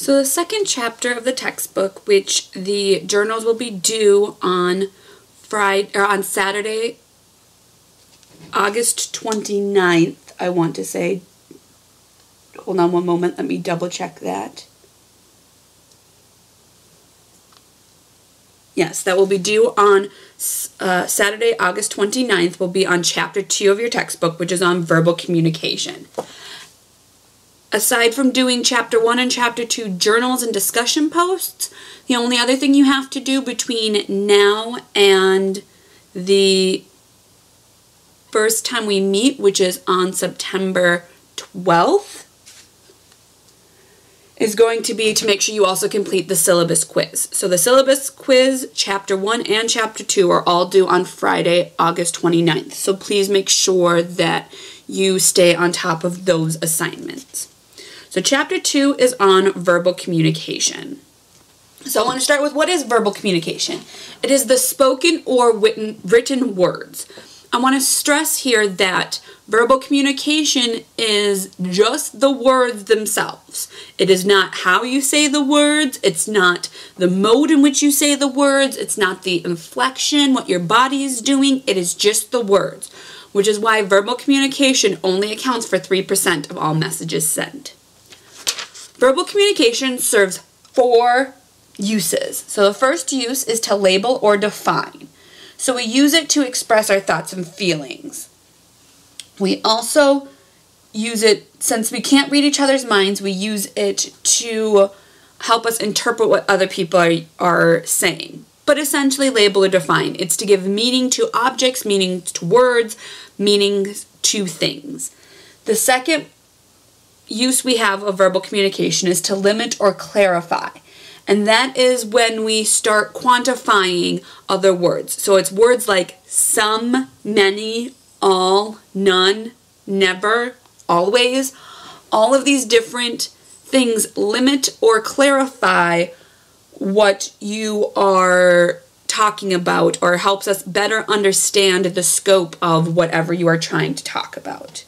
So the second chapter of the textbook, which the journals will be due on Saturday, August 29th, I want to say. Hold on one moment, let me double check that. Yes, that will be due on Saturday, August 29th, will be on Chapter 2 of your textbook, which is on verbal communication. Aside from doing Chapter 1 and Chapter 2 journals and discussion posts, the only other thing you have to do between now and the first time we meet, which is on September 12th, is going to be to make sure you also complete the syllabus quiz. So the syllabus quiz, Chapter 1 and Chapter 2 are all due on Friday, August 29th. So please make sure that you stay on top of those assignments. So Chapter 2 is on verbal communication. So I want to start with, what is verbal communication? It is the spoken or written words. I want to stress here that verbal communication is just the words themselves. It is not how you say the words. It's not the mode in which you say the words. It's not the inflection, what your body is doing. It is just the words, which is why verbal communication only accounts for 3% of all messages sent. Verbal communication serves 4 uses. So the first use is to label or define. So we use it to express our thoughts and feelings. We also use it, since we can't read each other's minds, we use it to help us interpret what other people are saying. But essentially label or define. It's to give meaning to objects, meaning to words, meaning to things. The second use we have of verbal communication is to limit or clarify. And that is when we start quantifying other words. So it's words like some, many, all, none, never, always. All of these different things limit or clarify what you are talking about, or helps us better understand the scope of whatever you are trying to talk about.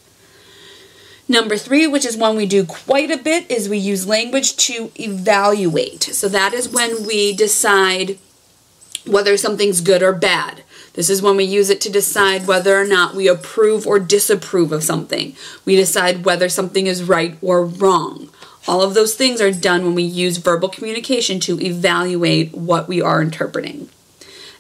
Number 3, which is one we do quite a bit, is we use language to evaluate. So that is when we decide whether something's good or bad. This is when we use it to decide whether or not we approve or disapprove of something. We decide whether something is right or wrong. All of those things are done when we use verbal communication to evaluate what we are interpreting.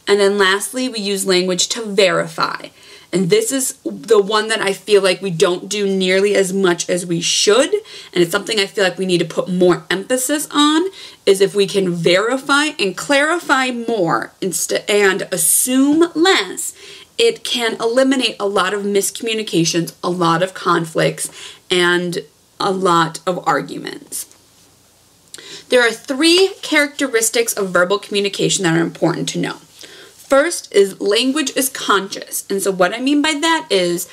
And then lastly, we use language to verify. And this is the one that I feel like we don't do nearly as much as we should. And it's something I feel like we need to put more emphasis on, is if we can verify and clarify more and assume less, it can eliminate a lot of miscommunications, a lot of conflicts, and a lot of arguments. There are 3 characteristics of verbal communication that are important to know. First is language is conscious. And so what I mean by that is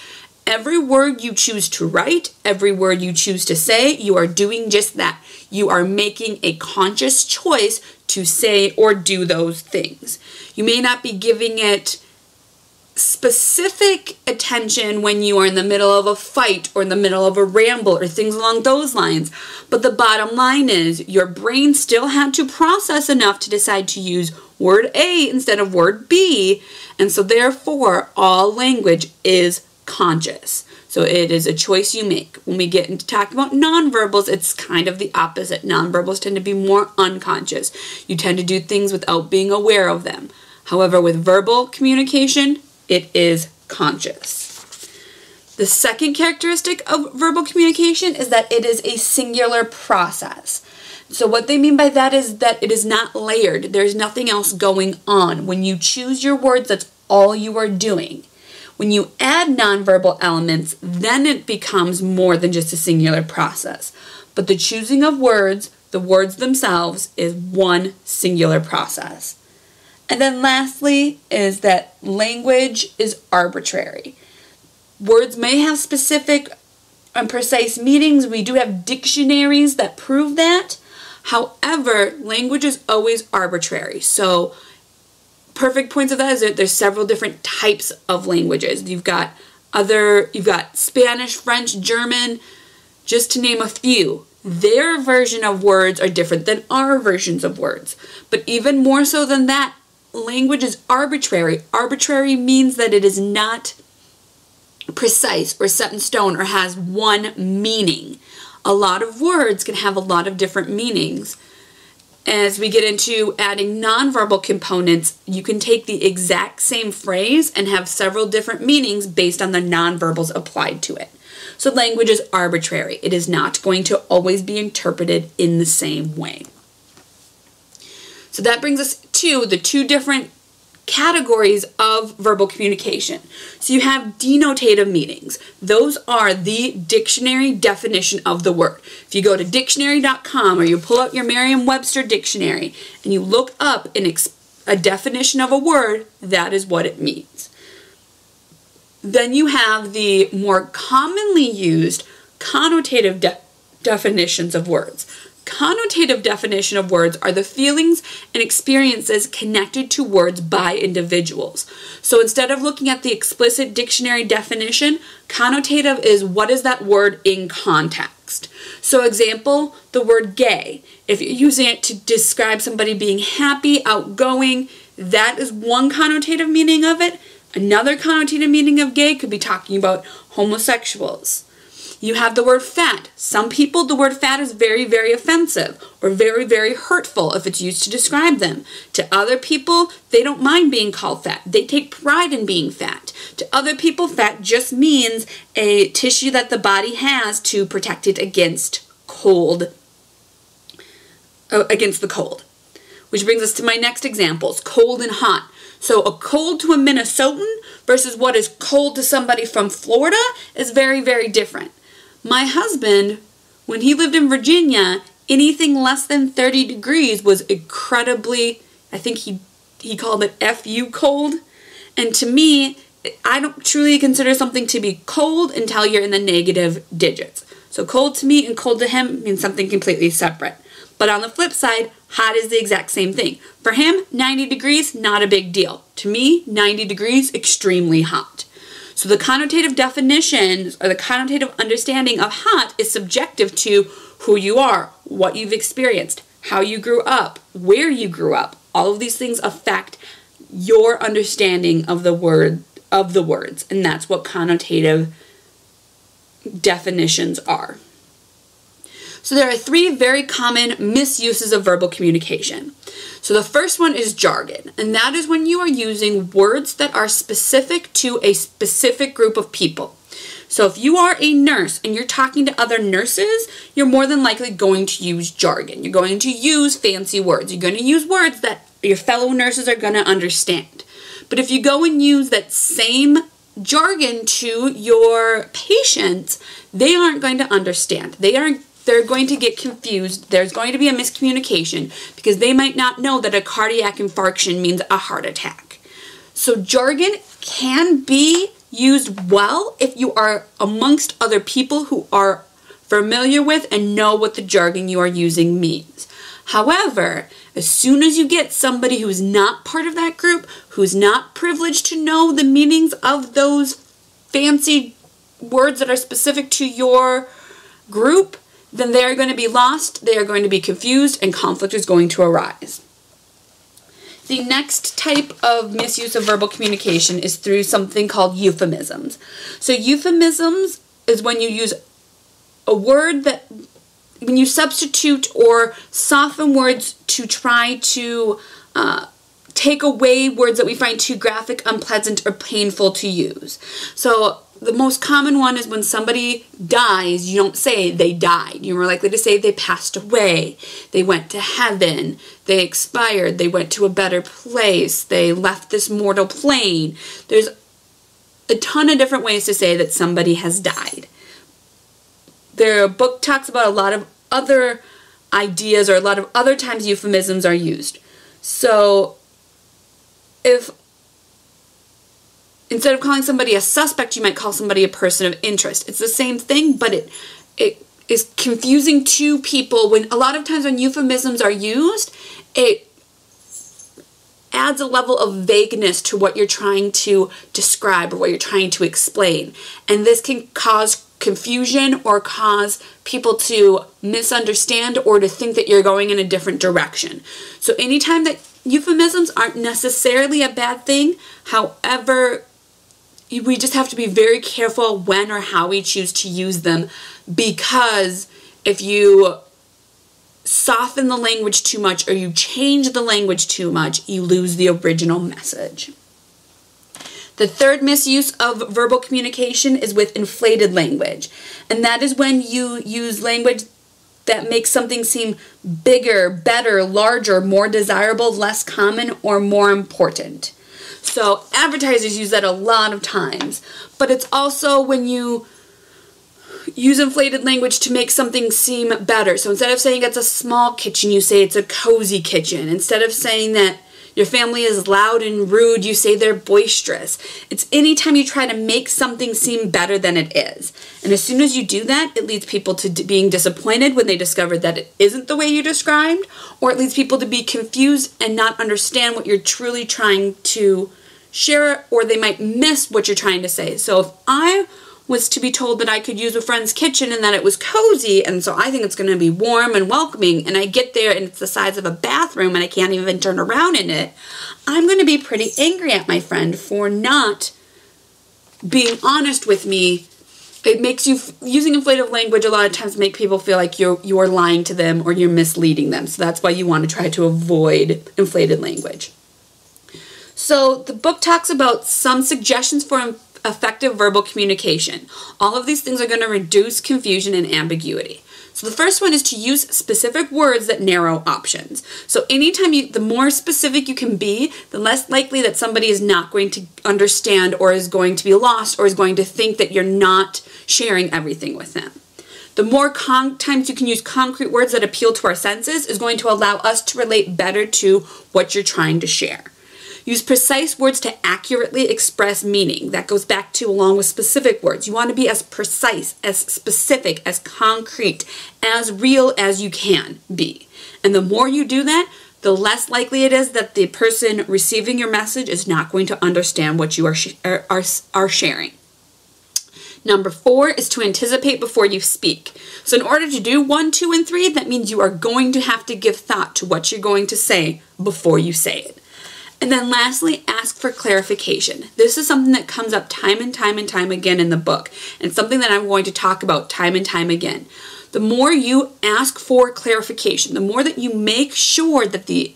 every word you choose to write, every word you choose to say, you are doing just that. You are making a conscious choice to say or do those things. You may not be giving it specific attention when you are in the middle of a fight or in the middle of a ramble or things along those lines. But the bottom line is your brain still had to process enough to decide to use word A instead of word B. And so therefore, all language is conscious. So it is a choice you make. When we get into talking about nonverbals, it's kind of the opposite. Nonverbals tend to be more unconscious. You tend to do things without being aware of them. However, with verbal communication, it is conscious. The second characteristic of verbal communication is that it is a singular process. So what they mean by that is that it is not layered. There's nothing else going on. When you choose your words, that's all you are doing. When you add nonverbal elements, then it becomes more than just a singular process. But the choosing of words, the words themselves, is one singular process. And then lastly is that language is arbitrary. Words may have specific and precise meanings. We do have dictionaries that prove that. However, language is always arbitrary. So perfect points of that is that there's several different types of languages. You've got Spanish, French, German, just to name a few. their version of words are different than our versions of words. But even more so than that, language is arbitrary. Arbitrary means that it is not precise or set in stone or has one meaning. A lot of words can have a lot of different meanings. As we get into adding nonverbal components, you can take the exact same phrase and have several different meanings based on the nonverbals applied to it. So language is arbitrary. It is not going to always be interpreted in the same way. So that brings us to the two different categories of verbal communication. So you have denotative meanings. Those are the dictionary definition of the word. If you go to dictionary.com or you pull out your Merriam-Webster dictionary and you look up a definition of a word, that is what it means. Then you have the more commonly used connotative definitions of words. Connotative definition of words are the feelings and experiences connected to words by individuals. So instead of looking at the explicit dictionary definition, connotative is what is that word in context. So example, the word gay. If you're using it to describe somebody being happy, outgoing, that is one connotative meaning of it. Another connotative meaning of gay could be talking about homosexuals. You have the word fat. Some people, the word fat is very, very offensive or very, very hurtful if it's used to describe them. To other people, they don't mind being called fat. They take pride in being fat. To other people, fat just means a tissue that the body has to protect it against the cold. Which brings us to my next examples, cold and hot. So a cold to a Minnesotan versus what is cold to somebody from Florida is very, very different. My husband, when he lived in Virginia, anything less than 30 degrees was incredibly, I think he called it FU cold. And to me, I don't truly consider something to be cold until you're in the negative digits. So cold to me and cold to him means something completely separate. But on the flip side, hot is the exact same thing. For him, 90 degrees, not a big deal. To me, 90 degrees, extremely hot. So the connotative definitions or the connotative understanding of hot is subjective to who you are, what you've experienced, how you grew up, where you grew up. All of these things affect your understanding of the words, and that's what connotative definitions are. So there are three very common misuses of verbal communication. So the first one is jargon, and that is when you are using words that are specific to a specific group of people. So if you are a nurse and you're talking to other nurses, you're more than likely going to use jargon. You're going to use fancy words. You're going to use words that your fellow nurses are going to understand. But if you go and use that same jargon to your patients, they aren't going to understand. They're going to get confused. There's going to be a miscommunication because they might not know that a cardiac infarction means a heart attack. So jargon can be used well if you are amongst other people who are familiar with and know what the jargon you are using means. However, as soon as you get somebody who's not part of that group, who's not privileged to know the meanings of those fancy words that are specific to your group, then they are going to be lost, they are going to be confused, and conflict is going to arise. The next type of misuse of verbal communication is through something called euphemisms. So euphemisms is when you use a word when you substitute or soften words to try to take away words that we find too graphic, unpleasant, or painful to use. So the most common one is when somebody dies, you don't say they died. You're more likely to say they passed away, they went to heaven, they expired, they went to a better place, they left this mortal plane. There's a ton of different ways to say that somebody has died. Their book talks about a lot of other ideas or a lot of other times euphemisms are used. So if instead of calling somebody a suspect, you might call somebody a person of interest. It's the same thing, but it is confusing to people. When a lot of times when euphemisms are used, it adds a level of vagueness to what you're trying to describe or what you're trying to explain. And this can cause confusion or cause people to misunderstand or to think that you're going in a different direction. So anytime that euphemisms aren't necessarily a bad thing, however, we just have to be very careful when or how we choose to use them, because if you soften the language too much or you change the language too much, you lose the original message. The third misuse of verbal communication is with inflated language, and that is when you use language that makes something seem bigger, better, larger, more desirable, less common, or more important. So advertisers use that a lot of times, but it's also when you use inflated language to make something seem better. So instead of saying it's a small kitchen, you say it's a cozy kitchen. Instead of saying that your family is loud and rude, you say they're boisterous. It's anytime you try to make something seem better than it is. And as soon as you do that, it leads people to being disappointed when they discover that it isn't the way you described, or it leads people to be confused and not understand what you're truly trying to share, or they might miss what you're trying to say. So if I was to be told that I could use a friend's kitchen and that it was cozy, and so I think it's going to be warm and welcoming, and I get there and it's the size of a bathroom and I can't even turn around in it, I'm going to be pretty angry at my friend for not being honest with me. It makes you, using inflated language a lot of times make people feel like you're lying to them or you're misleading them. So that's why you want to try to avoid inflated language. So the book talks about some suggestions for effective verbal communication. All of these things are going to reduce confusion and ambiguity. So the first one is to use specific words that narrow options. So anytime the more specific you can be, the less likely that somebody is not going to understand or is going to be lost or is going to think that you're not sharing everything with them. The more times you can use concrete words that appeal to our senses is going to allow us to relate better to what you're trying to share. Use precise words to accurately express meaning. That goes back to along with specific words. You want to be as precise, as specific, as concrete, as real as you can be. And the more you do that, the less likely it is that the person receiving your message is not going to understand what you are sharing. Number 4 is to anticipate before you speak. So in order to do 1, 2, and 3, that means you are going to have to give thought to what you're going to say before you say it. And then lastly, ask for clarification. This is something that comes up time and time and time again in the book, and something that I'm going to talk about time and time again. The more you ask for clarification, the more that you make sure that the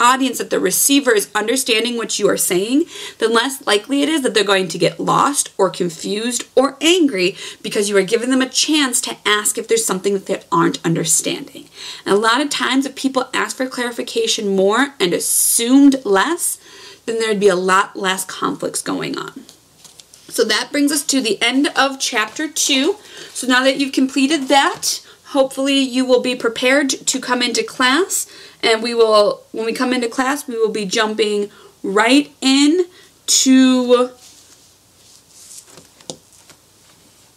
audience, that the receiver is understanding what you are saying, the less likely it is that they're going to get lost or confused or angry because you are giving them a chance to ask if there's something that they aren't understanding. And a lot of times if people ask for clarification more and assumed less, then there'd be a lot less conflicts going on. So that brings us to the end of chapter 2. So now that you've completed that, hopefully you will be prepared to come into class. And we will, when we come into class, we will be jumping right in to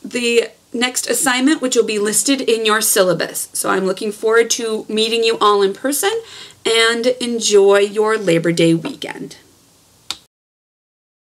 the next assignment, which will be listed in your syllabus. So I'm looking forward to meeting you all in person, and enjoy your Labor Day weekend.